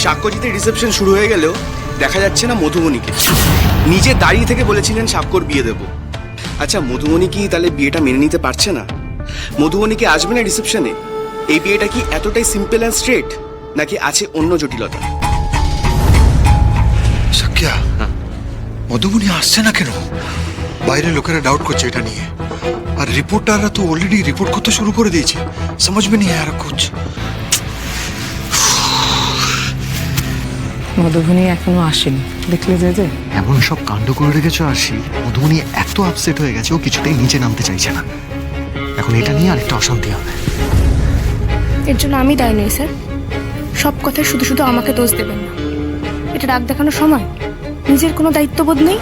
সাক্ষ্যজিতের reception শুরু হয়ে গেলেও দেখা যাচ্ছে না মধুমণিকে। নিজে দাঁড়িয়ে থেকে বলেছিলেন সাক্ষ্যর বিয়ে দেব। আচ্ছা, মধুমণি কি তাহলে বিয়েটা মেনে নিতে পারছে না? মধুমণি কি আসবে না রিসেপশনে? এই বিয়েটা কি এতটাই সিম্পল অ্যান্ড স্ট্রেট, নাকি আছে অন্য জটিলতা? সাকিয়া, মধুবনী আসছে না কেন? বাইরে লোকেরা ডাউট করছে এটা নিয়ে, আর রিপোর্টাররা তো অলরেডি রিপোর্ট করতে শুরু করে দিয়েছে। समझ में नहीं आ रहा कुछ। মধুবনী এখনো আসেনি, দেখলে যে এমন সব কাণ্ড করে রেখেছো আরশি, মধুবনী এত আপসেট হয়ে গেছে ও কিছুতেই নিচে নামতে চাইছে না। এখন এটা নিয়ে আরেকটা অশান্তি হবে। এর জন্য আমি দায়ী নই স্যার। সব কথায় শুধু শুধু আমাকে দোষ দেবেন না। এটা রাগ দেখানোর সময়। নিজের কোনো দায়িত্ববোধ নেই।